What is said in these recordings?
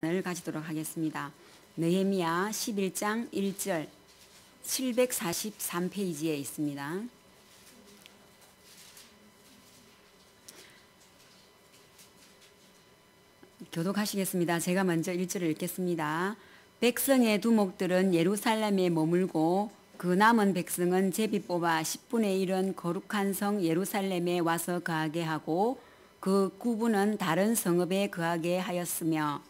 을 가지도록 하겠습니다. 느헤미야 11장 1절 743페이지에 있습니다. 교독하시겠습니다. 제가 먼저 1절을 읽겠습니다. 백성의 두목들은 예루살렘에 머물고 그 남은 백성은 제비 뽑아 10분의 1은 거룩한 성 예루살렘에 와서 거하게 하고 그 9분은 다른 성읍에 거하게 하였으며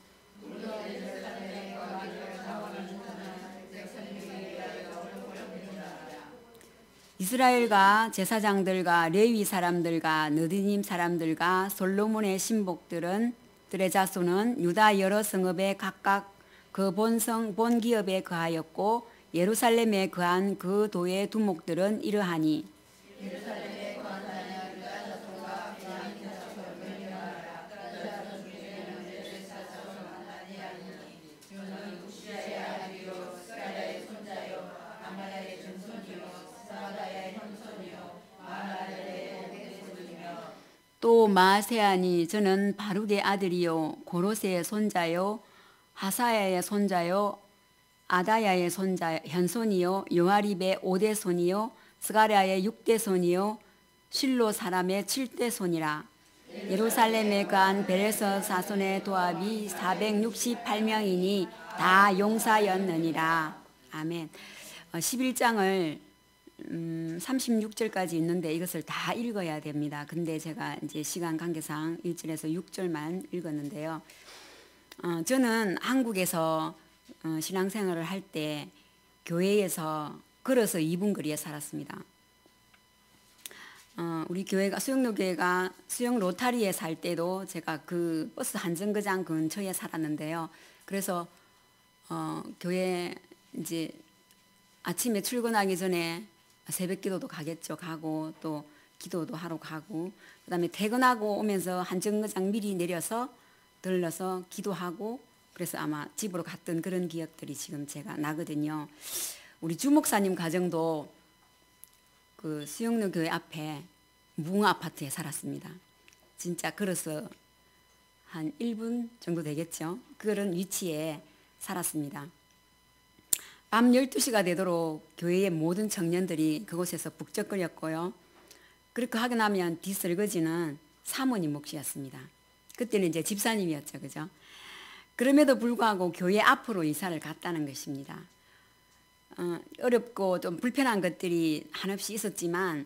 이스라엘과 제사장들과 레위 사람들과 느디님 사람들과 솔로몬의 신복들은 들의 자손은 유다 여러 성읍에 각각 그 본기업에 거하였고 예루살렘에 거한 그 도의 두목들은 이러하니 또 마세아니 저는 바룩의 아들이요 고로세의 손자요 하사야의 손자요 아다야의 손자 현손이요 요아립의 5대 손이요 스가랴의 6대 손이요 실로 사람의 7대 손이라. 예루살렘에 거한 베레서 사손의 도합이 468명이니 다 용사였느니라. 아멘. 11장을 36절까지 있는데 이것을 다 읽어야 됩니다. 근데 제가 이제 시간 관계상 1절에서 6절만 읽었는데요. 저는 한국에서 신앙생활을 할 때 교회에서 걸어서 2분 거리에 살았습니다. 우리 교회가 수영로교회가 수영 로타리에 살 때도 제가 그 버스 한정거장 근처에 살았는데요. 그래서 교회 이제 아침에 출근하기 전에 새벽 기도도 가고 또 기도도 하러 가고 그다음에 퇴근하고 오면서 한정거장 미리 내려서 들러서 기도하고 그래서 아마 집으로 갔던 그런 기억들이 지금 제가 나거든요. 우리 주목사님 가정도 그 수영로 교회 앞에 무궁화 아파트에 살았습니다. 진짜 걸어서 한 1분 정도 되겠죠. 그런 위치에 살았습니다. 밤 12시가 되도록 교회의 모든 청년들이 그곳에서 북적거렸고요. 그렇게 하고 나면 뒷설거지는 사모님 몫이었습니다. 그때는 이제 집사님이었죠. 그죠? 그럼에도 불구하고 교회 앞으로 이사를 갔다는 것입니다. 어렵고 좀 불편한 것들이 한없이 있었지만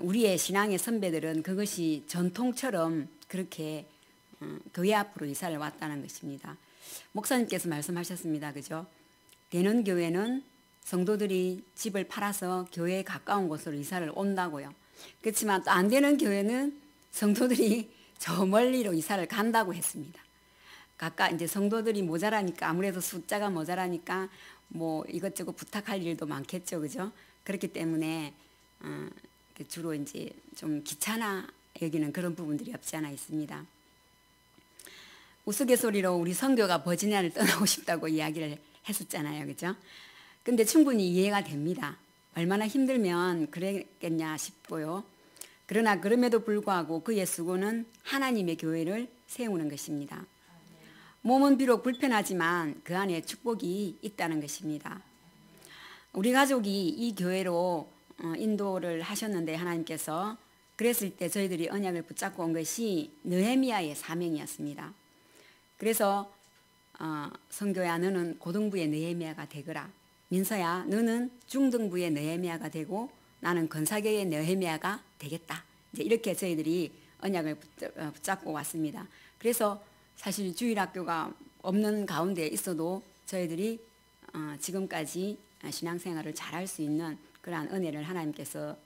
우리의 신앙의 선배들은 그것이 전통처럼 그렇게 교회 앞으로 이사를 왔다는 것입니다. 목사님께서 말씀하셨습니다. 그죠? 되는 교회는 성도들이 집을 팔아서 교회에 가까운 곳으로 이사를 온다고요. 그렇지만 또 안 되는 교회는 성도들이 저 멀리로 이사를 간다고 했습니다. 각각 이제 성도들이 모자라니까 아무래도 숫자가 모자라니까 뭐 이것저것 부탁할 일도 많겠죠, 그죠? 그렇기 때문에 주로 이제 좀 귀찮아 여기는 그런 부분들이 없지 않아 있습니다. 우스갯소리로 우리 선교가 버지니아를 떠나고 싶다고 이야기를 했었잖아요, 그죠? 근데 충분히 이해가 됩니다. 얼마나 힘들면 그랬겠냐 싶고요. 그러나 그럼에도 불구하고 그의 수고는 하나님의 교회를 세우는 것입니다. 몸은 비록 불편하지만 그 안에 축복이 있다는 것입니다. 우리 가족이 이 교회로 인도를 하셨는데 하나님께서 그랬을 때 저희들이 언약을 붙잡고 온 것이 느헤미야의 사명이었습니다. 그래서 성교야 너는 고등부의 느헤미야가 되거라. 민서야 너는 중등부의 느헤미야가 되고 나는 건사계의 느헤미야가 되겠다. 이제 이렇게 저희들이 언약을 붙잡고 왔습니다. 그래서 사실 주일학교가 없는 가운데 있어도 저희들이 지금까지 신앙생활을 잘할 수 있는 그러한 은혜를 하나님께서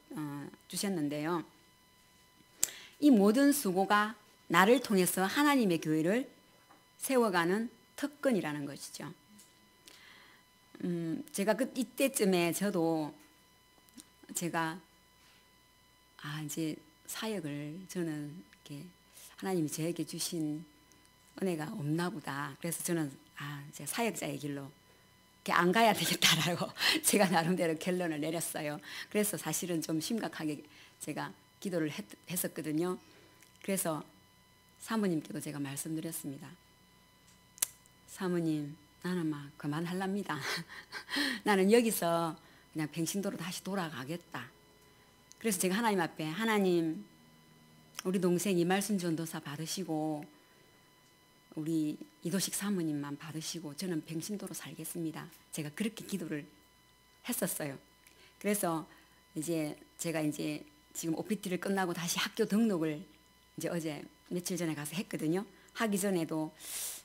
주셨는데요. 이 모든 수고가 나를 통해서 하나님의 교회를 세워가는 특권이라는 것이죠. 제가 이때쯤에 저도 제가 이제 사역을 저는 이렇게 하나님이 저에게 주신 은혜가 없나 보다. 그래서 저는 이제 사역자의 길로 이렇게 안 가야 되겠다라고 제가 나름대로 결론을 내렸어요. 그래서 사실은 좀 심각하게 제가 기도를 했었거든요. 그래서 사모님께도 제가 말씀드렸습니다. 사모님, 나는 막 그만할랍니다. 나는 여기서 그냥 평신도로 다시 돌아가겠다. 그래서 제가 하나님 앞에, 하나님, 우리 동생 이말순 전도사 받으시고 우리 이도식 사모님만 받으시고 저는 평신도로 살겠습니다. 제가 그렇게 기도를 했었어요. 그래서 이제 제가 이제 지금 OPT를 끝나고 다시 학교 등록을 이제 어제 며칠 전에 가서 했거든요. 하기 전에도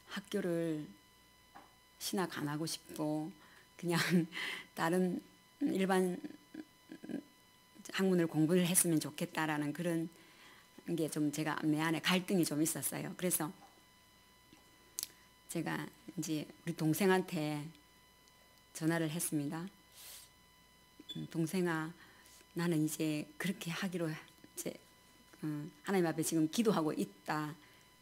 학교를 신학 안 하고 싶고 그냥 다른 일반 학문을 공부를 했으면 좋겠다라는 그런 게 좀 제가 내 안에 갈등이 좀 있었어요. 그래서 제가 이제 우리 동생한테 전화를 했습니다. 동생아, 나는 이제 그렇게 하기로 이제 하나님 앞에 지금 기도하고 있다.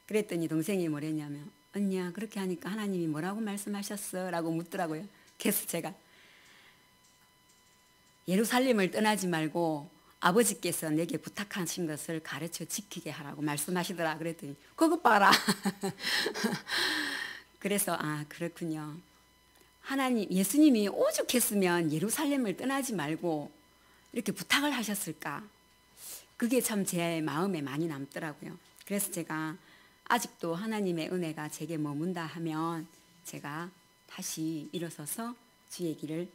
그랬더니 동생이 뭐랬냐면, 언니야, 그렇게 하니까 하나님이 뭐라고 말씀하셨어? 라고 묻더라고요. 그래서 제가 예루살렘을 떠나지 말고 아버지께서 내게 부탁하신 것을 가르쳐 지키게 하라고 말씀하시더라. 그랬더니 그것 봐라. 그래서 그렇군요. 하나님, 예수님이 오죽했으면 예루살렘을 떠나지 말고 이렇게 부탁을 하셨을까? 그게 참 제 마음에 많이 남더라고요. 그래서 제가 아직도 하나님의 은혜가 제게 머문다 하면 제가 다시 일어서서 주의 길을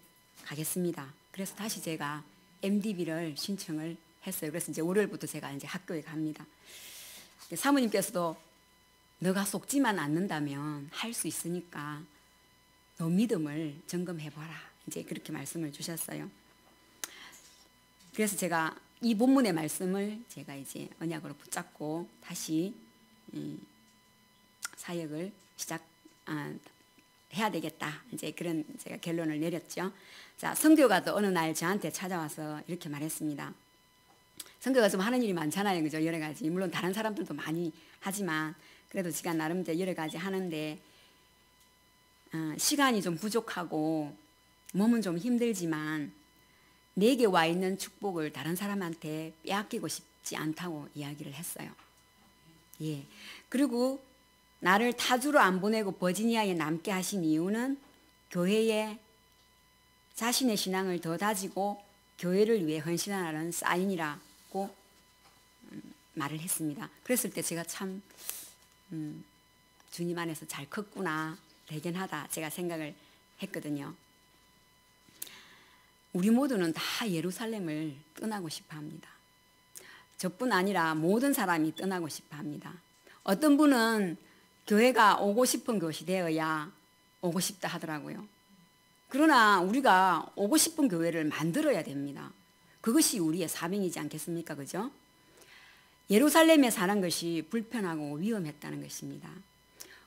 가겠습니다. 그래서 다시 제가 MDB를 신청을 했어요. 그래서 이제 월요일부터 제가 이제 학교에 갑니다. 사모님께서도 너가 속지만 않는다면 할 수 있으니까 너 믿음을 점검해봐라. 이제 그렇게 말씀을 주셨어요. 그래서 제가 이 본문의 말씀을 제가 이제 언약으로 붙잡고 다시 사역을 해야 되겠다. 이제 그런 제가 결론을 내렸죠. 자, 성교가 또 어느 날 저한테 찾아와서 이렇게 말했습니다. 성교가 좀 하는 일이 많잖아요. 그죠? 여러 가지. 물론 다른 사람들도 많이 하지만 그래도 제가 나름 여러 가지 하는데 시간이 좀 부족하고 몸은 좀 힘들지만 내게 와 있는 축복을 다른 사람한테 빼앗기고 싶지 않다고 이야기를 했어요. 예. 그리고 나를 타주로 안 보내고 버지니아에 남게 하신 이유는 교회에 자신의 신앙을 더 다지고 교회를 위해 헌신하라는 사인이라고 말을 했습니다. 그랬을 때 제가 참 주님 안에서 잘 컸구나, 대견하다 제가 생각을 했거든요. 우리 모두는 다 예루살렘을 떠나고 싶어 합니다. 저뿐 아니라 모든 사람이 떠나고 싶어 합니다. 어떤 분은 교회가 오고 싶은 곳이 되어야 오고 싶다 하더라고요. 그러나 우리가 오고 싶은 교회를 만들어야 됩니다. 그것이 우리의 사명이지 않겠습니까? 그죠? 예루살렘에 사는 것이 불편하고 위험했다는 것입니다.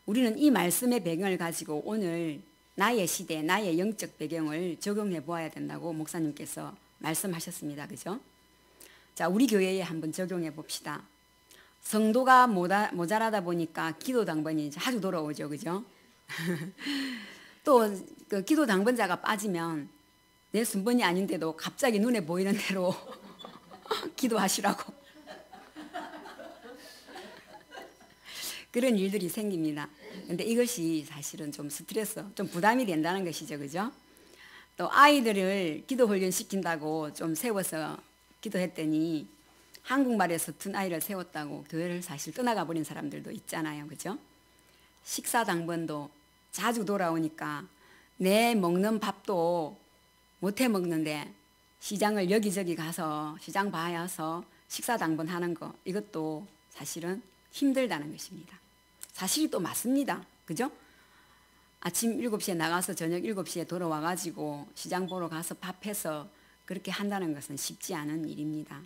우리는 이 말씀의 배경을 가지고 오늘 나의 시대, 나의 영적 배경을 적용해 보아야 된다고 목사님께서 말씀하셨습니다. 그죠? 자, 우리 교회에 한번 적용해 봅시다. 성도가 모자라다 보니까 기도 당번이 자주 돌아오죠. 그죠? 또 그 기도 당번자가 빠지면 내 순번이 아닌데도 갑자기 눈에 보이는 대로 기도하시라고 그런 일들이 생깁니다. 근데 이것이 사실은 좀 스트레스, 좀 부담이 된다는 것이죠. 그죠? 또 아이들을 기도 훈련 시킨다고 좀 세워서 기도했더니 한국말에 서툰 아이를 세웠다고 교회를 사실 떠나가 버린 사람들도 있잖아요. 그죠? 식사 당번도 자주 돌아오니까 내 먹는 밥도 못해 먹는데 시장을 여기저기 가서 시장 봐야서 식사 당번 하는 거, 이것도 사실은 힘들다는 것입니다. 사실이 또 맞습니다. 그죠? 아침 7시에 나가서 저녁 7시에 돌아와가지고 시장 보러 가서 밥해서 그렇게 한다는 것은 쉽지 않은 일입니다.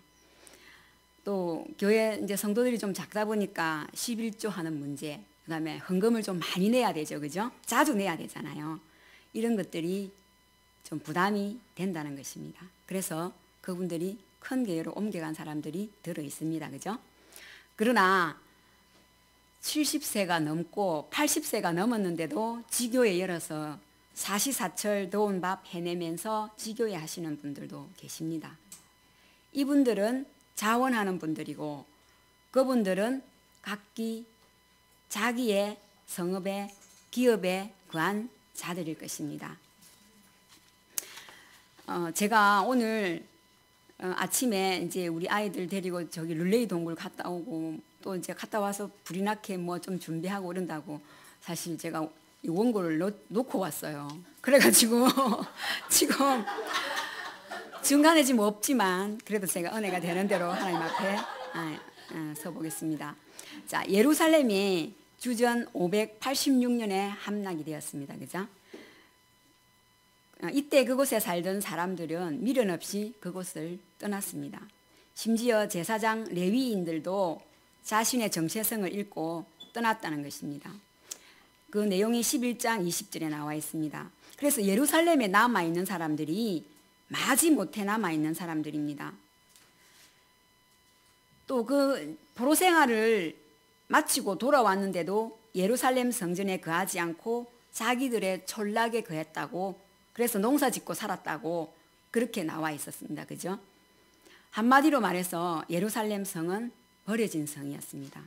또 교회 이제 성도들이 좀 작다 보니까 11조 하는 문제, 그 다음에 헌금을 좀 많이 내야 되죠. 그죠? 자주 내야 되잖아요. 이런 것들이 좀 부담이 된다는 것입니다. 그래서 그분들이 큰 교회로 옮겨간 사람들이 들어 있습니다. 그죠? 그러나 70세가 넘고 80세가 넘었는데도 지교에 열어서 사시사철 더운 밥 해내면서 지교에 하시는 분들도 계십니다. 이분들은 자원하는 분들이고 그분들은 각기 자기의 성읍에 기업에 거한 자들일 것입니다. 제가 오늘 아침에 이제 우리 아이들 데리고 저기 룰레이 동굴 갔다 오고 또 이제 갔다 와서 불이 나게 뭐 좀 준비하고 그런다고 사실 제가 이 원고를 놓고 왔어요. 그래가지고 지금 중간에 지금 없지만 그래도 제가 은혜가 되는 대로 하나님 앞에 서보겠습니다. 자, 예루살렘이 주전 586년에 함락이 되었습니다. 그죠? 이때 그곳에 살던 사람들은 미련 없이 그곳을 떠났습니다. 심지어 제사장 레위인들도 자신의 정체성을 잃고 떠났다는 것입니다. 그 내용이 11장 20절에 나와 있습니다. 그래서 예루살렘에 남아있는 사람들이 마지못해 남아있는 사람들입니다. 또 그 포로 생활을 마치고 돌아왔는데도 예루살렘 성전에 거하지 않고 자기들의 촌락에 거했다고, 그래서 농사 짓고 살았다고 그렇게 나와 있었습니다. 그죠? 한마디로 말해서 예루살렘 성은 버려진 성이었습니다.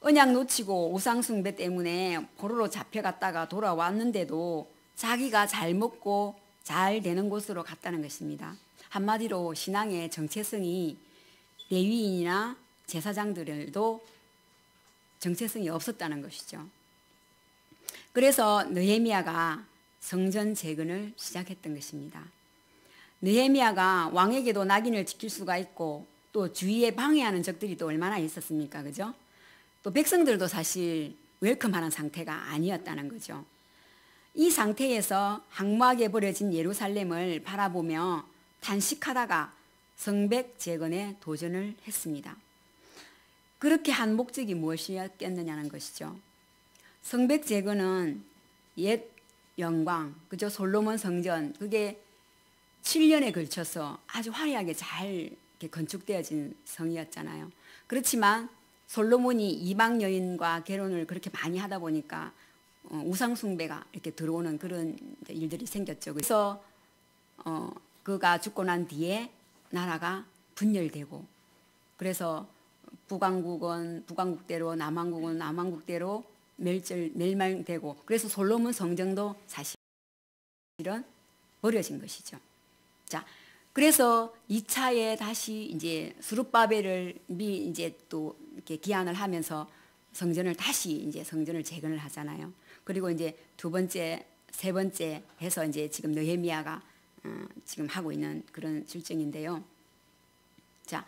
언약 놓치고 우상숭배 때문에 포로로 잡혀갔다가 돌아왔는데도 자기가 잘 먹고 잘 되는 곳으로 갔다는 것입니다. 한마디로 신앙의 정체성이 레위인이나 제사장들도 정체성이 없었다는 것이죠. 그래서 느헤미야가 성전 재건을 시작했던 것입니다. 느헤미야가 왕에게도 낙인을 찍힐 수가 있고 또 주위에 방해하는 적들이 또 얼마나 있었습니까? 그죠? 또 백성들도 사실 웰컴하는 상태가 아니었다는 거죠. 이 상태에서 황무하게 버려진 예루살렘을 바라보며 탄식하다가 성벽 재건에 도전을 했습니다. 그렇게 한 목적이 무엇이었겠느냐는 것이죠. 성벽 재건은 옛 영광, 그죠? 솔로몬 성전, 그게 7년에 걸쳐서 아주 화려하게 잘 이렇게 건축되어진 성이었잖아요. 그렇지만 솔로몬이 이방 여인과 결혼을 그렇게 많이 하다 보니까 우상 숭배가 이렇게 들어오는 그런 일들이 생겼죠. 그래서 그가 죽고 난 뒤에 나라가 분열되고, 그래서 북왕국은 북왕국대로, 남왕국은 남왕국대로 멸망되고, 그래서 솔로몬 성전도 사실은 버려진 것이죠. 자, 그래서 2차에 다시 이제 스룹바벨을 이제 또 이렇게 기한을 하면서 성전을 다시 이제 성전을 재건을 하잖아요. 그리고 이제 두 번째, 세 번째 해서 이제 지금 느헤미야가 지금 하고 있는 그런 실정인데요. 자,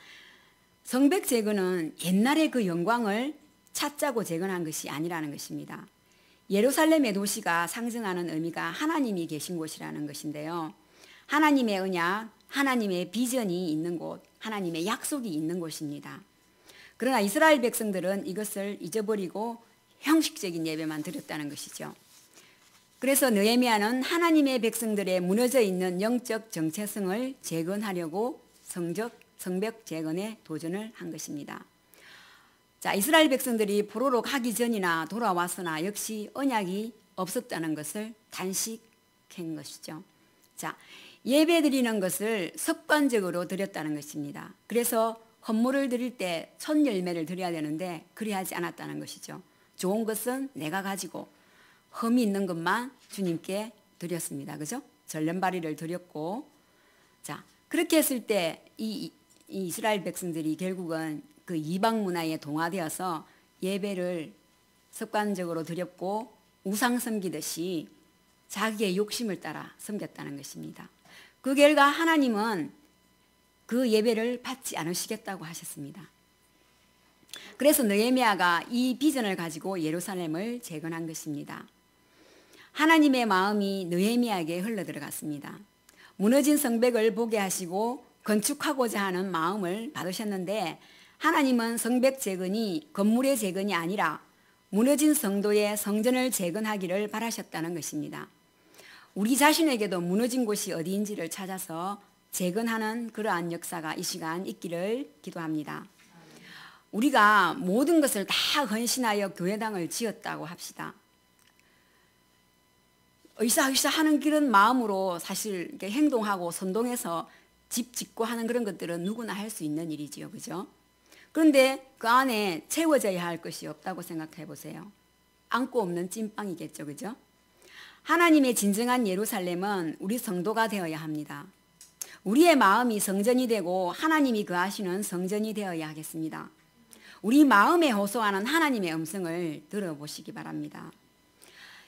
성벽 재건은 옛날의 그 영광을 찾자고 재건한 것이 아니라는 것입니다. 예루살렘의 도시가 상징하는 의미가 하나님이 계신 곳이라는 것인데요. 하나님의 언약, 하나님의 비전이 있는 곳, 하나님의 약속이 있는 곳입니다. 그러나 이스라엘 백성들은 이것을 잊어버리고 형식적인 예배만 드렸다는 것이죠. 그래서 느헤미야는 하나님의 백성들의 무너져 있는 영적 정체성을 재건하려고 성벽 재건에 도전을 한 것입니다. 자, 이스라엘 백성들이 포로로 가기 전이나 돌아왔으나 역시 언약이 없었다는 것을 단식한 것이죠. 자, 예배 드리는 것을 습관적으로 드렸다는 것입니다. 그래서 헌물을 드릴 때 첫 열매를 드려야 되는데 그리하지 않았다는 것이죠. 좋은 것은 내가 가지고 흠이 있는 것만 주님께 드렸습니다. 그죠? 전념바리를 드렸고, 자, 그렇게 했을 때 이 이스라엘 백성들이 결국은 그 이방 문화에 동화되어서 예배를 습관적으로 드렸고 우상 섬기듯이 자기의 욕심을 따라 섬겼다는 것입니다. 그 결과 하나님은 그 예배를 받지 않으시겠다고 하셨습니다. 그래서 느헤미야가 이 비전을 가지고 예루살렘을 재건한 것입니다. 하나님의 마음이 느헤미야에게 흘러들어갔습니다. 무너진 성벽을 보게 하시고 건축하고자 하는 마음을 받으셨는데, 하나님은 성벽 재건이 건물의 재건이 아니라 무너진 성도의 성전을 재건하기를 바라셨다는 것입니다. 우리 자신에게도 무너진 곳이 어디인지를 찾아서 재건하는 그러한 역사가 이 시간 있기를 기도합니다. 우리가 모든 것을 다 헌신하여 교회당을 지었다고 합시다. 으쌰으쌰 하는 그런 마음으로 사실 이렇게 행동하고 선동해서 집 짓고 하는 그런 것들은 누구나 할 수 있는 일이지요. 그죠? 그런데 그 안에 채워져야 할 것이 없다고 생각해 보세요. 안고 없는 찐빵이겠죠. 그죠? 하나님의 진정한 예루살렘은 우리 성도가 되어야 합니다. 우리의 마음이 성전이 되고 하나님이 거하시는 성전이 되어야 하겠습니다. 우리 마음에 호소하는 하나님의 음성을 들어보시기 바랍니다.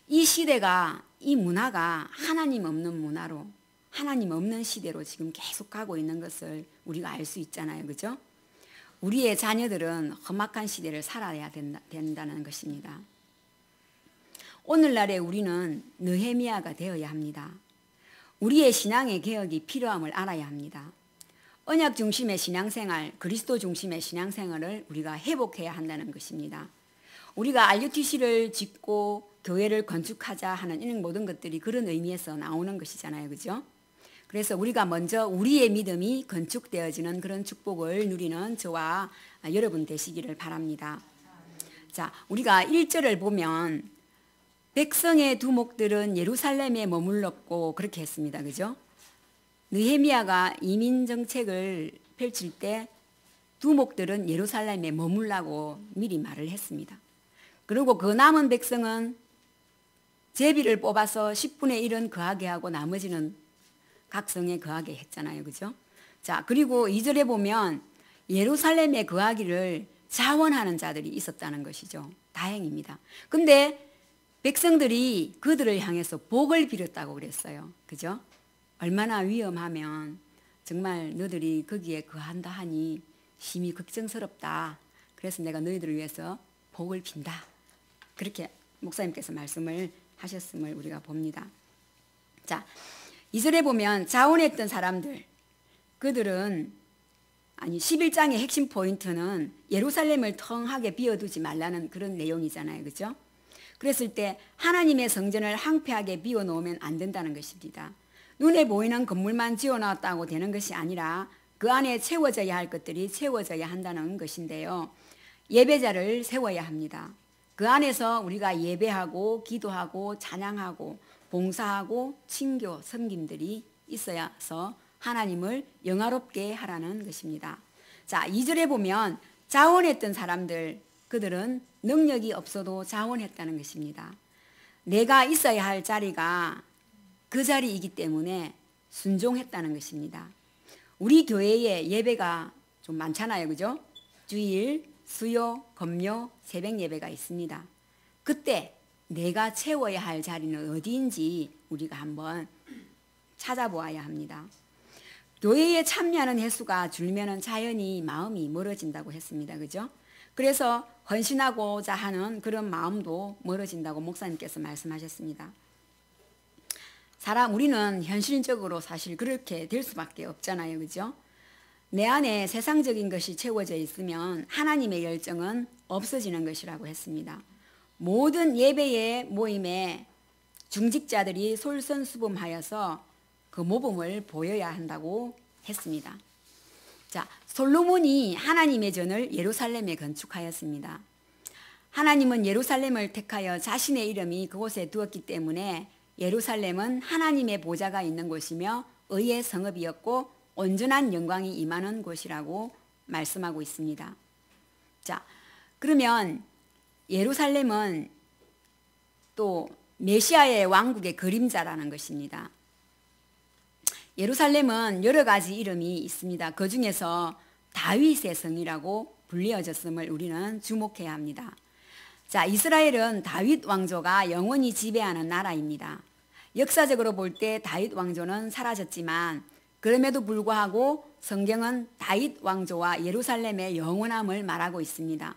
이 시대가, 이 문화가 하나님 없는 문화로, 하나님 없는 시대로 지금 계속 가고 있는 것을 우리가 알 수 있잖아요. 그죠? 우리의 자녀들은 험악한 시대를 살아야 된다는 것입니다. 오늘날에 우리는 느헤미야가 되어야 합니다. 우리의 신앙의 개혁이 필요함을 알아야 합니다. 언약 중심의 신앙생활, 그리스도 중심의 신앙생활을 우리가 회복해야 한다는 것입니다. 우리가 RUTC를 짓고 교회를 건축하자 하는 이런 모든 것들이 그런 의미에서 나오는 것이잖아요. 그죠? 그래서 우리가 먼저 우리의 믿음이 건축되어지는 그런 축복을 누리는 저와 여러분 되시기를 바랍니다. 자, 우리가 1절을 보면 백성의 두목들은 예루살렘에 머물렀고 그렇게 했습니다. 그죠? 느헤미야가 이민 정책을 펼칠 때 두목들은 예루살렘에 머물라고 미리 말을 했습니다. 그리고 그 남은 백성은 제비를 뽑아서 10분의 1은 거하게 하고 나머지는 각 성에 거하게 했잖아요. 그죠? 자, 그리고 2절에 보면 예루살렘에 거하기를 자원하는 자들이 있었다는 것이죠. 다행입니다. 근데 백성들이 그들을 향해서 복을 빌었다고 그랬어요. 그죠? 얼마나 위험하면 정말 너희들이 거기에 거한다 하니 심히 걱정스럽다. 그래서 내가 너희들을 위해서 복을 빈다. 그렇게 목사님께서 말씀을 하셨음을 우리가 봅니다. 자, 2절에 보면 자원했던 사람들, 그들은 11장의 핵심 포인트는 예루살렘을 텅하게 비워두지 말라는 그런 내용이잖아요. 그죠? 그랬을 때 하나님의 성전을 황폐하게 비워놓으면 안 된다는 것입니다. 눈에 보이는 건물만 지어놨다고 되는 것이 아니라 그 안에 채워져야 할 것들이 채워져야 한다는 것인데요. 예배자를 세워야 합니다. 그 안에서 우리가 예배하고 기도하고 찬양하고 봉사하고 친교, 섬김들이 있어야서 하나님을 영화롭게 하라는 것입니다. 자, 2절에 보면 자원했던 사람들, 그들은 능력이 없어도 자원했다는 것입니다. 내가 있어야 할 자리가 그 자리이기 때문에 순종했다는 것입니다. 우리 교회에 예배가 좀 많잖아요. 그죠? 주일, 수요, 금요, 새벽 예배가 있습니다. 그때 내가 채워야 할 자리는 어디인지 우리가 한번 찾아보아야 합니다. 교회에 참여하는 횟수가 줄면 자연히 마음이 멀어진다고 했습니다. 그죠? 그래서 헌신하고자 하는 그런 마음도 멀어진다고 목사님께서 말씀하셨습니다. 우리는 현실적으로 사실 그렇게 될 수밖에 없잖아요. 그죠? 내 안에 세상적인 것이 채워져 있으면 하나님의 열정은 없어지는 것이라고 했습니다. 모든 예배의 모임에 중직자들이 솔선수범하여서 그 모범을 보여야 한다고 했습니다. 자, 솔로몬이 하나님의 전을 예루살렘에 건축하였습니다. 하나님은 예루살렘을 택하여 자신의 이름이 그곳에 두었기 때문에 예루살렘은 하나님의 보좌가 있는 곳이며 의의 성읍이었고 온전한 영광이 임하는 곳이라고 말씀하고 있습니다. 자, 그러면 예루살렘은 또 메시아의 왕국의 그림자라는 것입니다. 예루살렘은 여러 가지 이름이 있습니다. 그 중에서 다윗의 성이라고 불리어졌음을 우리는 주목해야 합니다. 자, 이스라엘은 다윗 왕조가 영원히 지배하는 나라입니다. 역사적으로 볼 때 다윗 왕조는 사라졌지만 그럼에도 불구하고 성경은 다윗 왕조와 예루살렘의 영원함을 말하고 있습니다.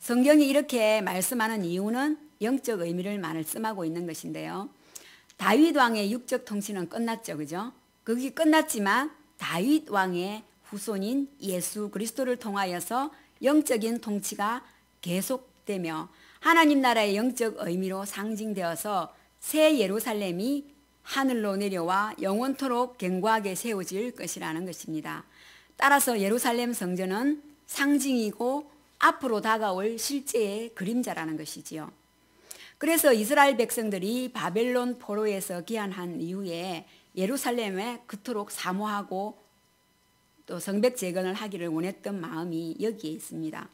성경이 이렇게 말씀하는 이유는 영적 의미를 말씀하고 있는 것인데요. 다윗 왕의 육적 통치는 끝났죠. 그죠? 그게 끝났지만 다윗 왕의 후손인 예수 그리스도를 통하여서 영적인 통치가 계속되며 하나님 나라의 영적 의미로 상징되어서 새 예루살렘이 하늘로 내려와 영원토록 견고하게 세워질 것이라는 것입니다. 따라서 예루살렘 성전은 상징이고 앞으로 다가올 실제의 그림자라는 것이지요. 그래서 이스라엘 백성들이 바벨론 포로에서 귀환한 이후에 예루살렘에 그토록 사모하고 또 성벽 재건을 하기를 원했던 마음이 여기에 있습니다.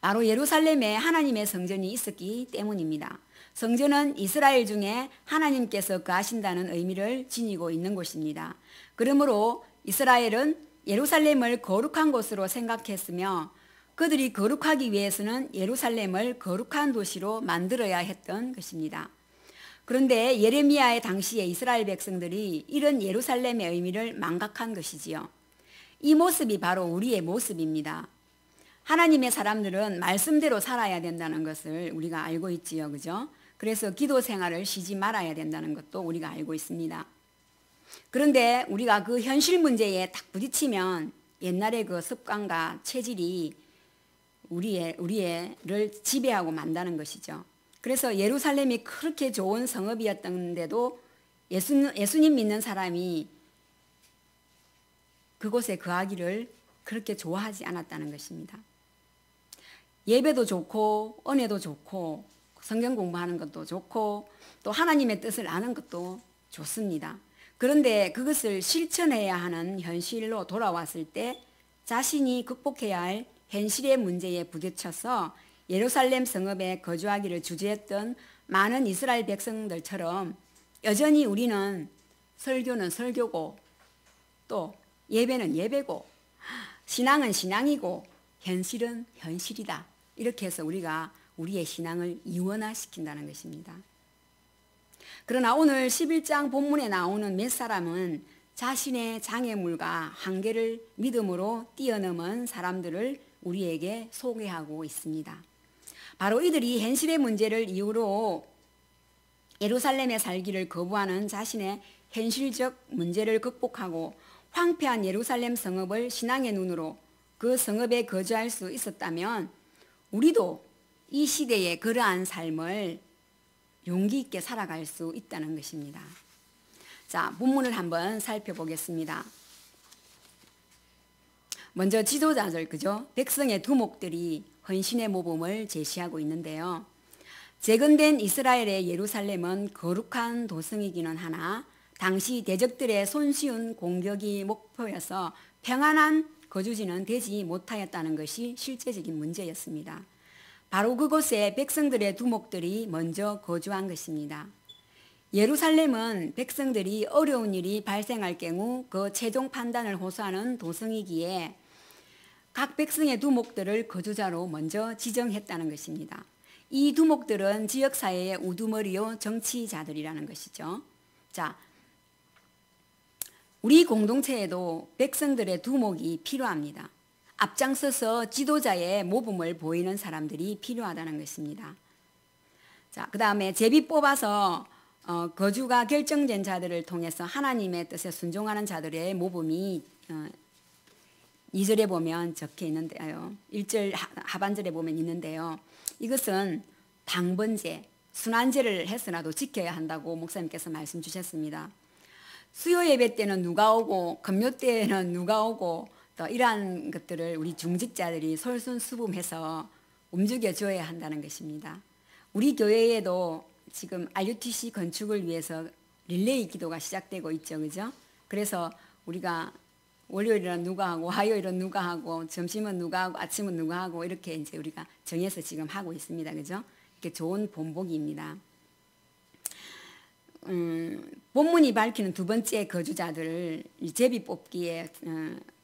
바로 예루살렘에 하나님의 성전이 있었기 때문입니다. 성전은 이스라엘 중에 하나님께서 거하신다는 의미를 지니고 있는 곳입니다. 그러므로 이스라엘은 예루살렘을 거룩한 곳으로 생각했으며 그들이 거룩하기 위해서는 예루살렘을 거룩한 도시로 만들어야 했던 것입니다. 그런데 예레미야의 당시에 이스라엘 백성들이 이런 예루살렘의 의미를 망각한 것이지요. 이 모습이 바로 우리의 모습입니다. 하나님의 사람들은 말씀대로 살아야 된다는 것을 우리가 알고 있지요. 그죠? 그래서 기도 생활을 쉬지 말아야 된다는 것도 우리가 알고 있습니다. 그런데 우리가 그 현실 문제에 딱 부딪히면 옛날의 그 습관과 체질이 우리를 지배하고 만다는 것이죠. 그래서 예루살렘이 그렇게 좋은 성읍이었던데도 예수님 믿는 사람이 그곳에 거하기를 그렇게 좋아하지 않았다는 것입니다. 예배도 좋고 은혜도 좋고 성경 공부하는 것도 좋고 또 하나님의 뜻을 아는 것도 좋습니다. 그런데 그것을 실천해야 하는 현실로 돌아왔을 때 자신이 극복해야 할 현실의 문제에 부딪혀서 예루살렘 성읍에 거주하기를 주저했던 많은 이스라엘 백성들처럼 여전히 우리는 설교는 설교고 또 예배는 예배고 신앙은 신앙이고 현실은 현실이다. 이렇게 해서 우리가 우리의 신앙을 이원화시킨다는 것입니다. 그러나 오늘 11장 본문에 나오는 몇 사람은 자신의 장애물과 한계를 믿음으로 뛰어넘은 사람들을 우리에게 소개하고 있습니다. 바로 이들이 현실의 문제를 이유로 예루살렘에 살기를 거부하는 자신의 현실적 문제를 극복하고 황폐한 예루살렘 성읍을 신앙의 눈으로 그 성읍에 거주할 수 있었다면 우리도 이 시대의 그러한 삶을 용기 있게 살아갈 수 있다는 것입니다. 자, 본문을 한번 살펴보겠습니다. 먼저 지도자들, 그죠? 백성의 두목들이 헌신의 모범을 제시하고 있는데요. 재건된 이스라엘의 예루살렘은 거룩한 도성이기는 하나 당시 대적들의 손쉬운 공격이 목표여서 평안한 거주지는 되지 못하였다는 것이 실제적인 문제였습니다. 바로 그곳에 백성들의 두목들이 먼저 거주한 것입니다. 예루살렘은 백성들이 어려운 일이 발생할 경우 그 최종 판단을 호소하는 도성이기에 각 백성의 두목들을 거주자로 먼저 지정했다는 것입니다. 이 두목들은 지역사회의 우두머리요 정치자들이라는 것이죠. 자, 우리 공동체에도 백성들의 두목이 필요합니다. 앞장서서 지도자의 모범을 보이는 사람들이 필요하다는 것입니다. 자, 그 다음에 제비 뽑아서 거주가 결정된 자들을 통해서 하나님의 뜻에 순종하는 자들의 모범이 2절에 보면 적혀 있는데요. 1절 하반절에 보면 있는데요. 이것은 당번제, 순환제를 해서라도 지켜야 한다고 목사님께서 말씀 주셨습니다. 수요 예배 때는 누가 오고 금요 때는 누가 오고 또 이러한 것들을 우리 중직자들이 솔선수범해서 움직여 줘야 한다는 것입니다. 우리 교회에도 지금 RUTC 건축을 위해서 릴레이 기도가 시작되고 있죠. 그죠? 그래서 우리가 월요일은 누가 하고 화요일은 누가 하고 점심은 누가 하고 아침은 누가 하고 이렇게 이제 우리가 정해서 지금 하고 있습니다. 그죠? 이렇게 좋은 본보기입니다. 본문이 밝히는 두 번째 거주자들, 제비 뽑기에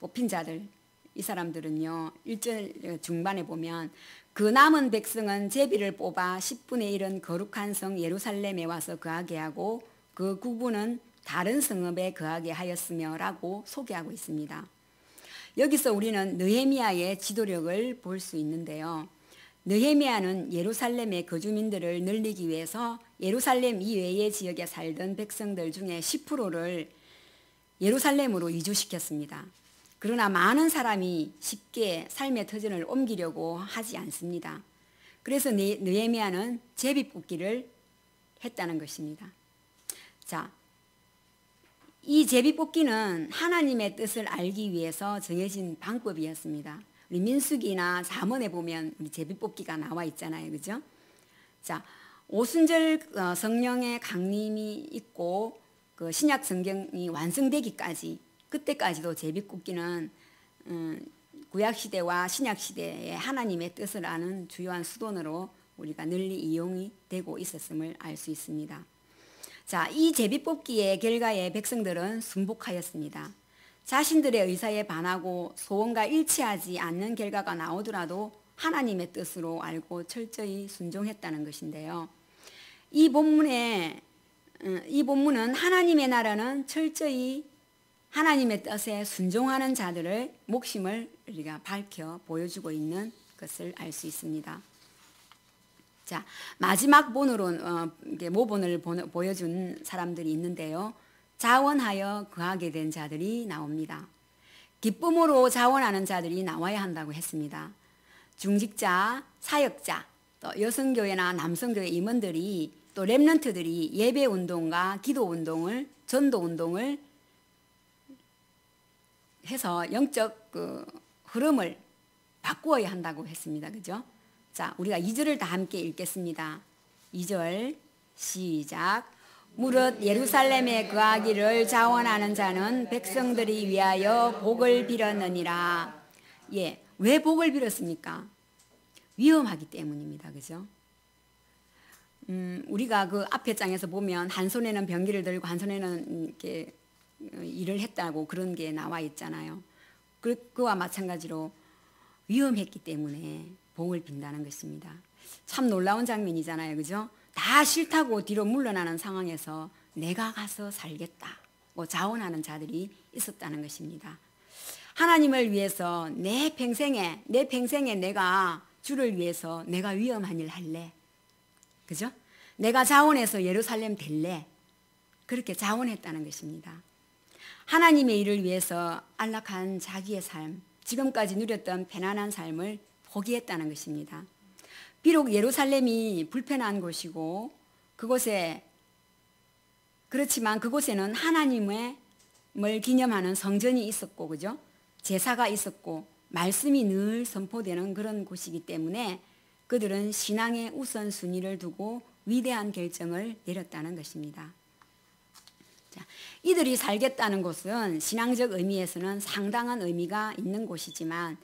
뽑힌 자들, 이 사람들은요 1절 중반에 보면 그 남은 백성은 제비를 뽑아 10분의 1은 거룩한 성 예루살렘에 와서 거하게 하고 그 9분은 다른 성읍에 거하게 하였으며 라고 소개하고 있습니다. 여기서 우리는 느헤미야의 지도력을 볼 수 있는데요. 느헤미야는 예루살렘의 거주민들을 늘리기 위해서 예루살렘 이외의 지역에 살던 백성들 중에 10%를 예루살렘으로 이주시켰습니다. 그러나 많은 사람이 쉽게 삶의 터전을 옮기려고 하지 않습니다. 그래서 느헤미야는 제비뽑기를 했다는 것입니다. 자, 이 제비뽑기는 하나님의 뜻을 알기 위해서 정해진 방법이었습니다. 우리 민수기나 잠언에 보면 우리 제비뽑기가 나와 있잖아요. 그죠? 자, 오순절 성령의 강림이 있고 그 신약 성경이 완성되기까지 그때까지도 제비뽑기는 구약시대와 신약시대의 하나님의 뜻을 아는 주요한 수단으로 우리가 널리 이용이 되고 있었음을 알 수 있습니다. 자, 이 제비뽑기의 결과에 백성들은 순복하였습니다. 자신들의 의사에 반하고 소원과 일치하지 않는 결과가 나오더라도 하나님의 뜻으로 알고 철저히 순종했다는 것인데요. 이 본문은 하나님의 나라는 철저히 하나님의 뜻에 순종하는 자들의 목심을 우리가 밝혀 보여주고 있는 것을 알 수 있습니다. 자, 마지막 모본을 보여준 사람들이 있는데요. 자원하여 거하게 된 자들이 나옵니다. 기쁨으로 자원하는 자들이 나와야 한다고 했습니다. 중직자, 사역자, 또 여성교회나 남성교회 임원들이 또 렘넌트들이 예배운동과 기도운동을, 전도운동을 해서 영적 흐름을 바꾸어야 한다고 했습니다. 그죠? 자, 우리가 2절을 다 함께 읽겠습니다. 2절 시작. 무릇 예루살렘에 거하기를 자원하는 자는 백성들이 위하여 복을 빌었느니라. 예, 왜 복을 빌었습니까? 위험하기 때문입니다. 그죠? 우리가 그 앞에 장에서 보면 한 손에는 병기를 들고 한 손에는 이렇게 일을 했다고 그런 게 나와 있잖아요. 그와 마찬가지로 위험했기 때문에 복을 빈다는 것입니다. 참 놀라운 장면이잖아요. 그죠? 다 싫다고 뒤로 물러나는 상황에서 내가 가서 살겠다고 자원하는 자들이 있었다는 것입니다. 하나님을 위해서 내 평생에 내가 주를 위해서 내가 위험한 일 할래. 그죠? 내가 자원해서 예루살렘 될래. 그렇게 자원했다는 것입니다. 하나님의 일을 위해서 안락한 자기의 삶, 지금까지 누렸던 편안한 삶을 포기했다는 것입니다. 비록 예루살렘이 불편한 곳이고 그렇지만 그곳에는 하나님을 기념하는 성전이 있었고, 그죠? 제사가 있었고 말씀이 늘 선포되는 그런 곳이기 때문에 그들은 신앙의 우선순위를 두고 위대한 결정을 내렸다는 것입니다. 자, 이들이 살겠다는 곳은 신앙적 의미에서는 상당한 의미가 있는 곳이지만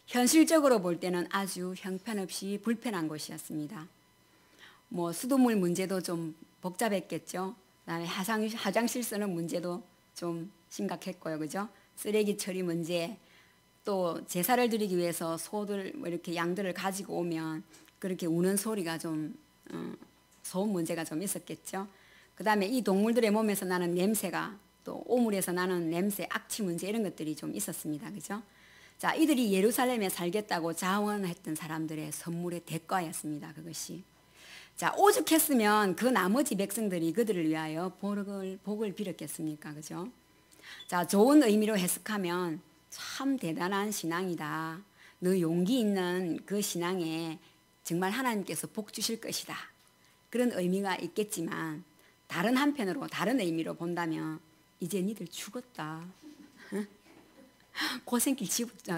현실적으로 볼 때는 아주 형편없이 불편한 곳이었습니다. 수돗물 문제도 좀 복잡했겠죠. 그다음에 화장실 쓰는 문제도 좀 심각했고요. 그죠? 쓰레기 처리 문제, 또 제사를 드리기 위해서 소들 이렇게 양들을 가지고 오면 그렇게 우는 소리가 좀 소음 문제가 좀 있었겠죠. 그다음에 이 동물들의 몸에서 나는 냄새가 또 오물에서 나는 냄새, 악취 문제 이런 것들이 좀 있었습니다. 그죠? 자, 이들이 예루살렘에 살겠다고 자원했던 사람들의 선물의 대가였습니다. 그것이. 자, 오죽했으면 그 나머지 백성들이 그들을 위하여 복을 빌었겠습니까? 그죠? 자, 좋은 의미로 해석하면 참 대단한 신앙이다. 너 용기 있는 그 신앙에 정말 하나님께서 복 주실 것이다. 그런 의미가 있겠지만 다른 한편으로 다른 의미로 본다면 이제 니들 죽었다. 고생길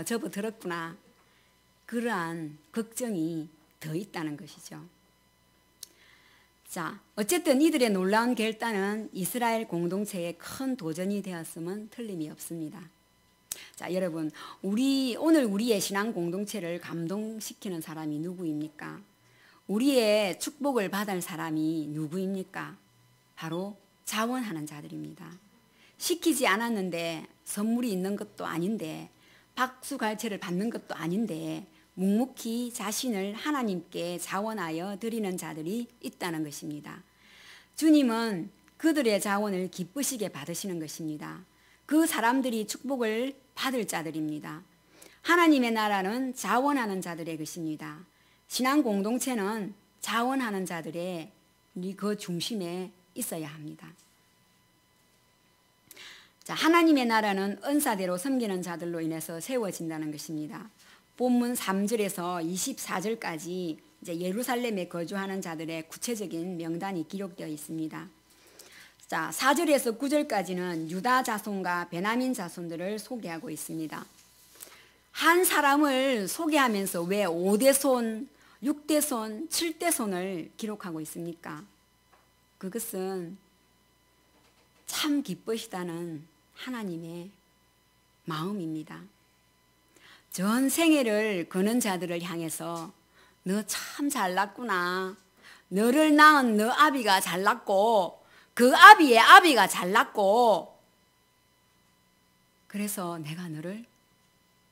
접어들었구나. 그러한 걱정이 더 있다는 것이죠. 자, 어쨌든 이들의 놀라운 결단은 이스라엘 공동체에 큰 도전이 되었음은 틀림이 없습니다. 자, 여러분, 오늘 우리의 신앙 공동체를 감동시키는 사람이 누구입니까? 우리의 축복을 받을 사람이 누구입니까? 바로 자원하는 자들입니다. 시키지 않았는데 선물이 있는 것도 아닌데 박수갈채를 받는 것도 아닌데 묵묵히 자신을 하나님께 자원하여 드리는 자들이 있다는 것입니다. 주님은 그들의 자원을 기쁘시게 받으시는 것입니다. 그 사람들이 축복을 받을 자들입니다. 하나님의 나라는 자원하는 자들의 것입니다. 신앙 공동체는 자원하는 자들의 그 중심에 있어야 합니다. 자, 하나님의 나라는 은사대로 섬기는 자들로 인해서 세워진다는 것입니다. 본문 3절에서 24절까지 이제 예루살렘에 거주하는 자들의 구체적인 명단이 기록되어 있습니다. 자, 4절에서 9절까지는 유다 자손과 베냐민 자손들을 소개하고 있습니다. 한 사람을 소개하면서 왜 5대손, 6대손, 7대손을 기록하고 있습니까? 그것은 참 기쁘시다는 하나님의 마음입니다. 전 생애를 거는 자들을 향해서 너 참 잘났구나. 너를 낳은 너 아비가 잘났고 그 아비의 아비가 잘났고 그래서 내가 너를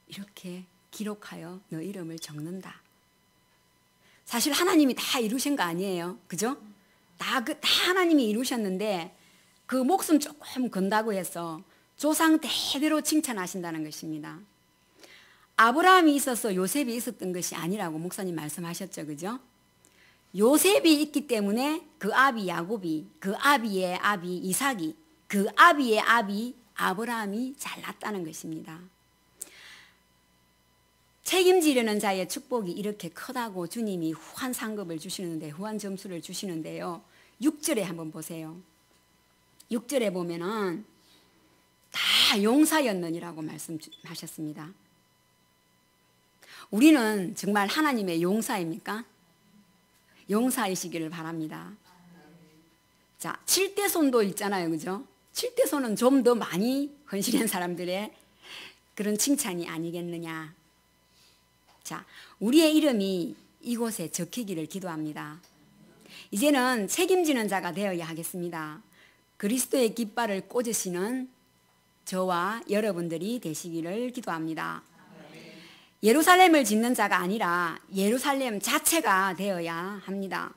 이렇게 기록하여 너 이름을 적는다. 사실 하나님이 다 이루신 거 아니에요. 그죠? 다 하나님이 이루셨는데 그 목숨 조금 건다고 해서 조상 대대로 칭찬하신다는 것입니다. 아브라함이 있어서 요셉이 있었던 것이 아니라고 목사님 말씀하셨죠. 그죠? 요셉이 있기 때문에 그 아비 야곱이, 그 아비의 아비 이삭이, 그 아비의 아비 아브라함이 잘났다는 것입니다. 책임지려는 자의 축복이 이렇게 크다고 주님이 후한 상급을 주시는데, 후한 점수를 주시는데요. 6절에 한번 보세요. 6절에 보면은 다 용사였느니라고 말씀하셨습니다. 우리는 정말 하나님의 용사입니까? 용사이시기를 바랍니다. 자, 7대손도 있잖아요. 그죠? 7대손은 좀 더 많이 헌신한 사람들의 그런 칭찬이 아니겠느냐. 자, 우리의 이름이 이곳에 적히기를 기도합니다. 이제는 책임지는 자가 되어야 하겠습니다. 그리스도의 깃발을 꽂으시는 저와 여러분들이 되시기를 기도합니다. 예루살렘을 짓는 자가 아니라 예루살렘 자체가 되어야 합니다.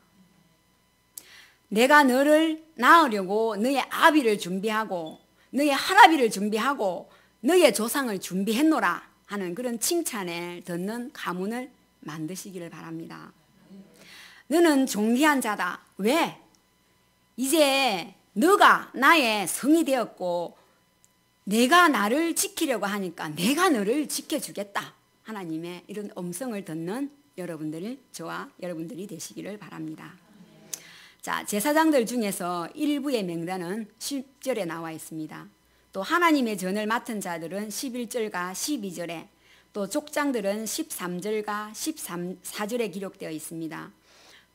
내가 너를 낳으려고 너의 아비를 준비하고 너의 할아비를 준비하고 너의 조상을 준비했노라 하는 그런 칭찬을 듣는 가문을 만드시기를 바랍니다. 너는 존귀한 자다. 왜? 이제 너가 나의 성이 되었고 내가 나를 지키려고 하니까 내가 너를 지켜주겠다. 하나님의 이런 음성을 듣는 여러분들, 저와 여러분들이 되시기를 바랍니다. 자, 제사장들 중에서 일부의 명단은 10절에 나와 있습니다. 또 하나님의 전을 맡은 자들은 11절과 12절에, 또 족장들은 13절과 14절에 기록되어 있습니다.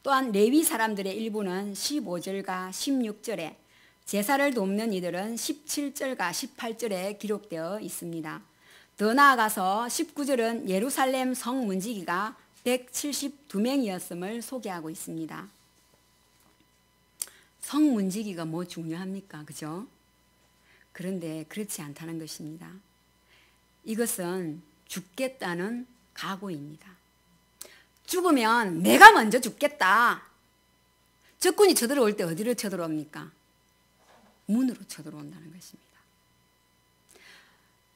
또한 레위 사람들의 일부는 15절과 16절에, 제사를 돕는 이들은 17절과 18절에 기록되어 있습니다. 더 나아가서 19절은 예루살렘 성 문지기가 172명이었음을 소개하고 있습니다. 성 문지기가 뭐 중요합니까? 그죠? 그런데 그렇지 않다는 것입니다. 이것은 죽겠다는 각오입니다. 죽으면 내가 먼저 죽겠다. 적군이 쳐들어올 때 어디로 쳐들어옵니까? 문으로 쳐들어온다는 것입니다.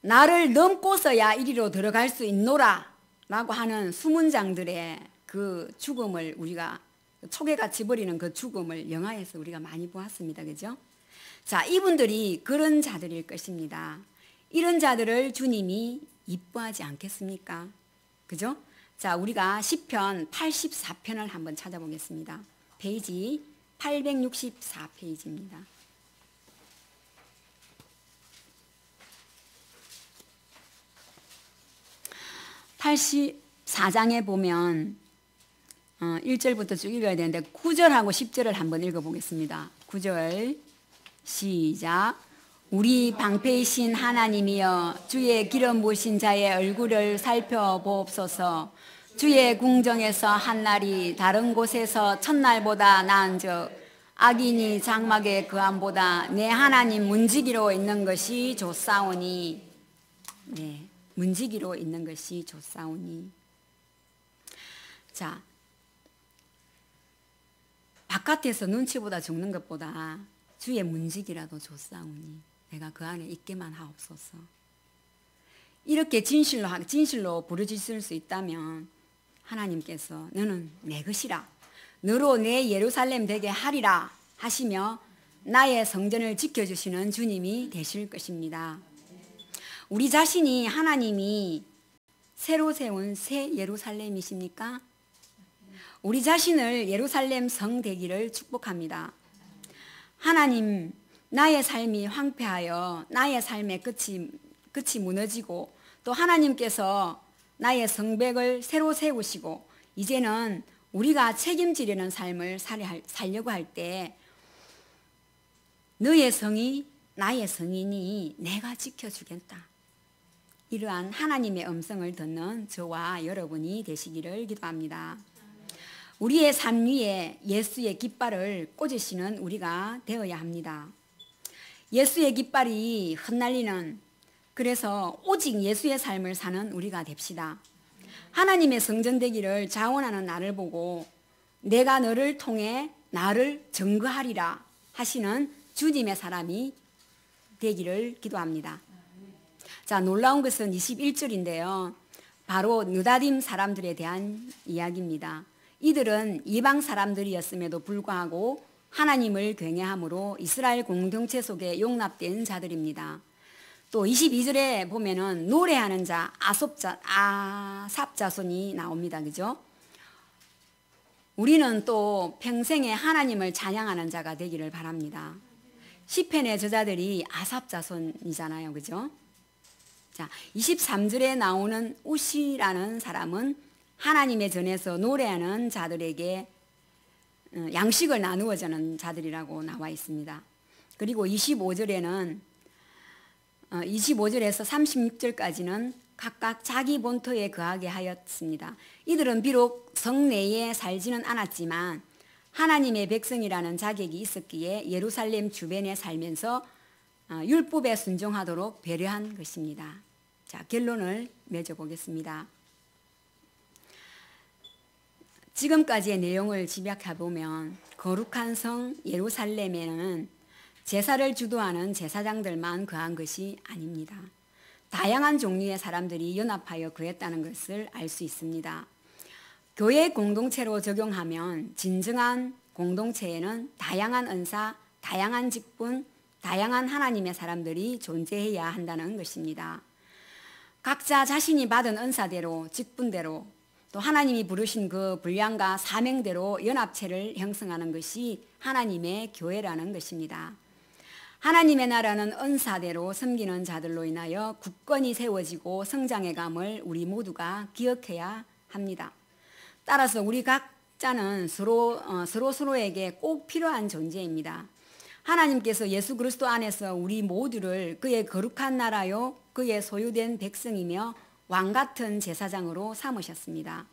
나를 넘고서야 이리로 들어갈 수 있노라 라고 하는 수문장들의 그 죽음을 우리가 초계같이 버리는 그 죽음을 영화에서 우리가 많이 보았습니다. 그죠? 자, 이분들이 그런 자들일 것입니다. 이런 자들을 주님이 이뻐하지 않겠습니까? 그죠? 자, 우리가 시편 84편을 한번 찾아보겠습니다. 페이지 864페이지입니다. 84장에 보면 1절부터 쭉 읽어야 되는데 9절하고 10절을 한번 읽어보겠습니다. 9절 시작. 우리 방패이신 하나님이여 주의 기름 부으신 자의 얼굴을 살펴보옵소서. 주의 궁정에서 한날이 다른 곳에서 첫날보다 나은즉 악인이 장막의 그함보다 내 하나님 문지기로 있는 것이 좋사오니. 네, 문지기로 있는 것이 좋사오니. 자, 바깥에서 눈치보다 죽는 것보다 주의 문지기라도 좋사오니 내가 그 안에 있게만 하옵소서. 이렇게 진실로 부르짖을 수 있다면 하나님께서 너는 내 것이라, 너로 내 예루살렘 되게 하리라 하시며 나의 성전을 지켜주시는 주님이 되실 것입니다. 우리 자신이 하나님이 새로 세운 새 예루살렘이십니까? 우리 자신을 예루살렘 성 되기를 축복합니다. 하나님, 나의 삶이 황폐하여 나의 삶의 끝이 무너지고 또 하나님께서 나의 성벽을 새로 세우시고 이제는 우리가 책임지려는 삶을 살려고 할 때 너의 성이 나의 성이니 내가 지켜주겠다. 이러한 하나님의 음성을 듣는 저와 여러분이 되시기를 기도합니다. 우리의 삶 위에 예수의 깃발을 꽂으시는 우리가 되어야 합니다. 예수의 깃발이 흩날리는, 그래서 오직 예수의 삶을 사는 우리가 됩시다. 하나님의 성전 되기를 자원하는 나를 보고 내가 너를 통해 나를 증거하리라 하시는 주님의 사람이 되기를 기도합니다. 자, 놀라운 것은 21절인데요. 바로 느다림 사람들에 대한 이야기입니다. 이들은 이방 사람들이었음에도 불구하고 하나님을 경외함으로 이스라엘 공동체 속에 용납된 자들입니다. 또 22절에 보면은 노래하는 자 아삽 자손이 나옵니다. 그죠? 우리는 또 평생에 하나님을 찬양하는 자가 되기를 바랍니다. 시편의 저자들이 아삽 자손이잖아요. 그죠? 자, 23절에 나오는 우시라는 사람은 하나님의 전에서 노래하는 자들에게 양식을 나누어 주는 자들이라고 나와 있습니다. 그리고 25절에서 36절까지는 각각 자기 본토에 거하게 하였습니다. 이들은 비록 성 내에 살지는 않았지만 하나님의 백성이라는 자격이 있었기에 예루살렘 주변에 살면서 율법에 순종하도록 배려한 것입니다. 자, 결론을 맺어보겠습니다. 지금까지의 내용을 집약해보면 거룩한 성 예루살렘에는 제사를 주도하는 제사장들만 거한 것이 아닙니다. 다양한 종류의 사람들이 연합하여 거했다는 것을 알 수 있습니다. 교회 공동체로 적용하면 진정한 공동체에는 다양한 은사, 다양한 직분, 다양한 하나님의 사람들이 존재해야 한다는 것입니다. 각자 자신이 받은 은사대로, 직분대로, 또 하나님이 부르신 그 분량과 사명대로 연합체를 형성하는 것이 하나님의 교회라는 것입니다. 하나님의 나라는 은사대로 섬기는 자들로 인하여 굳건히 세워지고 성장해감을 우리 모두가 기억해야 합니다. 따라서 우리 각자는 서로에게 꼭 필요한 존재입니다. 하나님께서 예수 그리스도 안에서 우리 모두를 그의 거룩한 나라요 그의 소유된 백성이며 왕같은 제사장으로 삼으셨습니다.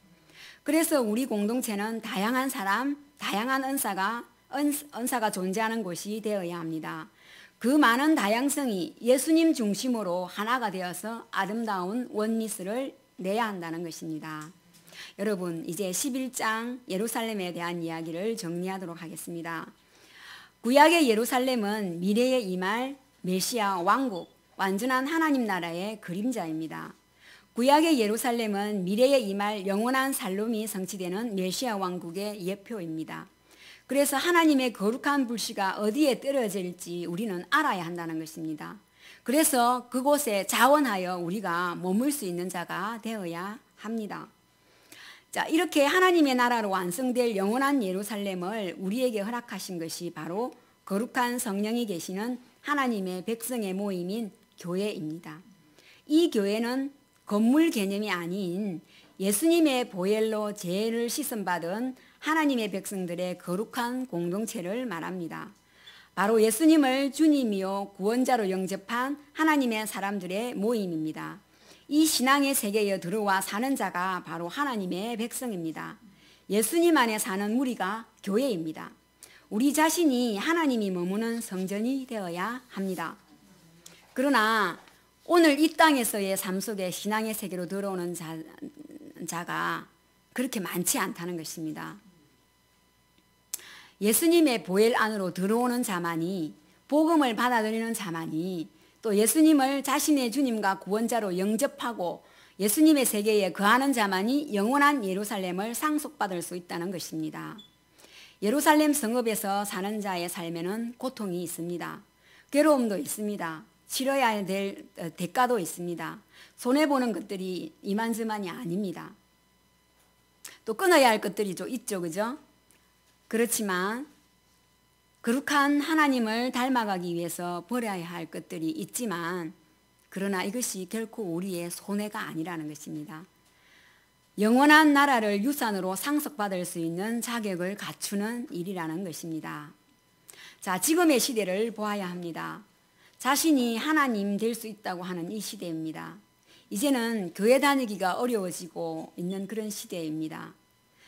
그래서 우리 공동체는 다양한 사람, 다양한 은사가 존재하는 곳이 되어야 합니다. 그 많은 다양성이 예수님 중심으로 하나가 되어서 아름다운 원미스를 내야 한다는 것입니다. 여러분, 이제 11장 예루살렘에 대한 이야기를 정리하도록 하겠습니다. 구약의 예루살렘은 미래에 임할 메시아 왕국, 완전한 하나님 나라의 그림자입니다. 구약의 예루살렘은 미래에 임할 영원한 살롬이 성취되는 메시아 왕국의 예표입니다. 그래서 하나님의 거룩한 불씨가 어디에 떨어질지 우리는 알아야 한다는 것입니다. 그래서 그곳에 자원하여 우리가 머물 수 있는 자가 되어야 합니다. 자, 이렇게 하나님의 나라로 완성될 영원한 예루살렘을 우리에게 허락하신 것이 바로 거룩한 성령이 계시는 하나님의 백성의 모임인 교회입니다. 이 교회는 건물 개념이 아닌 예수님의 보혈로 죄를 씻음받은 하나님의 백성들의 거룩한 공동체를 말합니다. 바로 예수님을 주님이요 구원자로 영접한 하나님의 사람들의 모임입니다. 이 신앙의 세계에 들어와 사는 자가 바로 하나님의 백성입니다. 예수님 안에 사는 무리가 교회입니다. 우리 자신이 하나님이 머무는 성전이 되어야 합니다. 그러나 오늘 이 땅에서의 삶 속에 신앙의 세계로 들어오는 자가 그렇게 많지 않다는 것입니다. 예수님의 보혈 안으로 들어오는 자만이, 복음을 받아들이는 자만이, 또 예수님을 자신의 주님과 구원자로 영접하고 예수님의 세계에 거하는 자만이 영원한 예루살렘을 상속받을 수 있다는 것입니다. 예루살렘 성읍에서 사는 자의 삶에는 고통이 있습니다. 괴로움도 있습니다. 치러야 될 대가도 있습니다. 손해보는 것들이 이만저만이 아닙니다. 또 끊어야 할 것들이 좀 있죠. 그죠? 그렇지만 거룩한 하나님을 닮아가기 위해서 버려야 할 것들이 있지만 그러나 이것이 결코 우리의 손해가 아니라는 것입니다. 영원한 나라를 유산으로 상속받을 수 있는 자격을 갖추는 일이라는 것입니다. 자, 지금의 시대를 보아야 합니다. 자신이 하나님 될 수 있다고 하는 이 시대입니다. 이제는 교회 다니기가 어려워지고 있는 그런 시대입니다.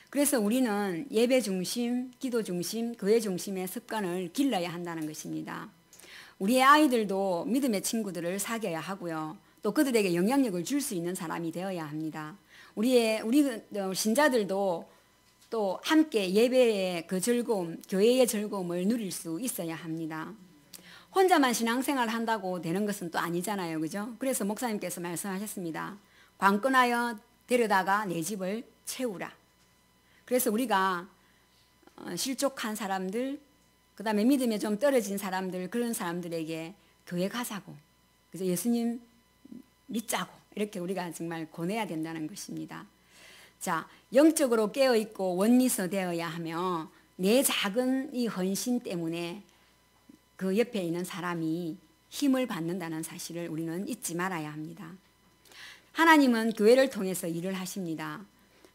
그래서 우리는 예배 중심, 기도 중심, 교회 중심의 습관을 길러야 한다는 것입니다. 우리의 아이들도 믿음의 친구들을 사귀어야 하고요. 또 그들에게 영향력을 줄 수 있는 사람이 되어야 합니다. 우리 신자들도 또 함께 예배의 그 즐거움, 교회의 즐거움을 누릴 수 있어야 합니다. 혼자만 신앙생활을 한다고 되는 것은 또 아니잖아요. 그죠? 그래서 목사님께서 말씀하셨습니다. 관건하여 데려다가 내 집을 채우라. 그래서 우리가 실족한 사람들, 그 다음에 믿음에 좀 떨어진 사람들, 그런 사람들에게 교회 가자고, 그래서 예수님 믿자고, 이렇게 우리가 정말 권해야 된다는 것입니다. 자, 영적으로 깨어있고 원리서 되어야 하며 내 작은 이 헌신 때문에 그 옆에 있는 사람이 힘을 받는다는 사실을 우리는 잊지 말아야 합니다. 하나님은 교회를 통해서 일을 하십니다.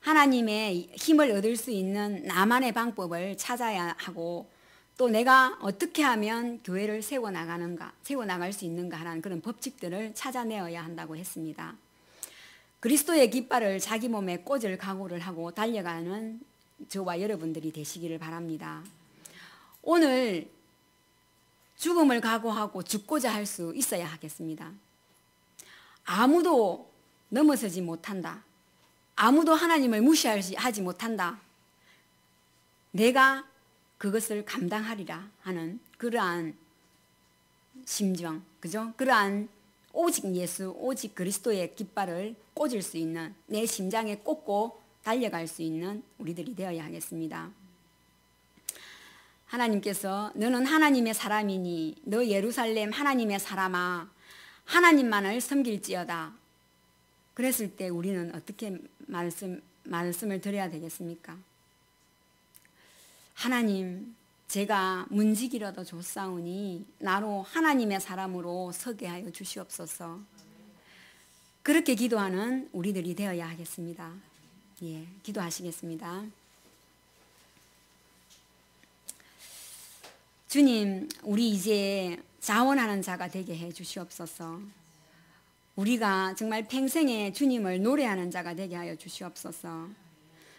하나님의 힘을 얻을 수 있는 나만의 방법을 찾아야 하고 또 내가 어떻게 하면 교회를 세워나갈 수 있는가 하는 그런 법칙들을 찾아내어야 한다고 했습니다. 그리스도의 깃발을 자기 몸에 꽂을 각오를 하고 달려가는 저와 여러분들이 되시기를 바랍니다. 오늘 죽음을 각오하고 죽고자 할 수 있어야 하겠습니다. 아무도 넘어서지 못한다. 아무도 하나님을 무시하지 못한다. 내가 그것을 감당하리라 하는 그러한 심정, 그죠? 그러한 오직 예수, 오직 그리스도의 깃발을 꽂을 수 있는, 내 심장에 꽂고 달려갈 수 있는 우리들이 되어야 하겠습니다. 하나님께서 너는 하나님의 사람이니 너 예루살렘 하나님의 사람아 하나님만을 섬길지어다. 그랬을 때 우리는 어떻게 말씀을 드려야 되겠습니까? 하나님, 제가 문지기라도 좋사오니 나로 하나님의 사람으로 서게 하여 주시옵소서. 그렇게 기도하는 우리들이 되어야 하겠습니다. 예, 기도하시겠습니다. 주님, 우리 이제 자원하는 자가 되게 해 주시옵소서. 우리가 정말 평생에 주님을 노래하는 자가 되게 하여 주시옵소서.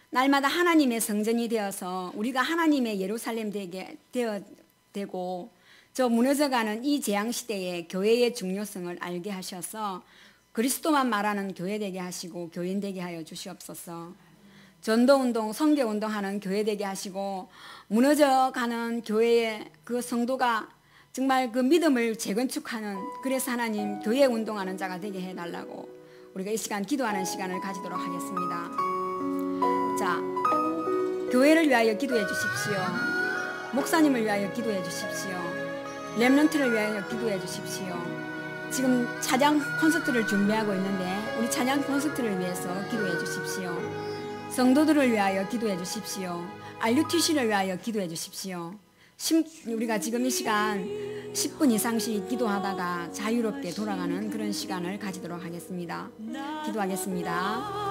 날마다 하나님의 성전이 되어서 우리가 하나님의 예루살렘 되고 저 무너져가는 이 재앙시대에 교회의 중요성을 알게 하셔서 그리스도만 말하는 교회 되게 하시고 교인 되게 하여 주시옵소서. 전도운동, 선교운동하는 교회 되게 하시고 무너져가는 교회의 그 성도가 정말 그 믿음을 재건축하는, 그래서 하나님 교회 운동하는 자가 되게 해달라고 우리가 이 시간 기도하는 시간을 가지도록 하겠습니다. 자, 교회를 위하여 기도해 주십시오. 목사님을 위하여 기도해 주십시오. 렘넌트를 위하여 기도해 주십시오. 지금 찬양 콘서트를 준비하고 있는데 우리 찬양 콘서트를 위해서 기도해 주십시오. 성도들을 위하여 기도해 주십시오. RUTC를 위하여 기도해 주십시오. 우리가 지금 이 시간 10분 이상씩 기도하다가 자유롭게 돌아가는 그런 시간을 가지도록 하겠습니다. 기도하겠습니다.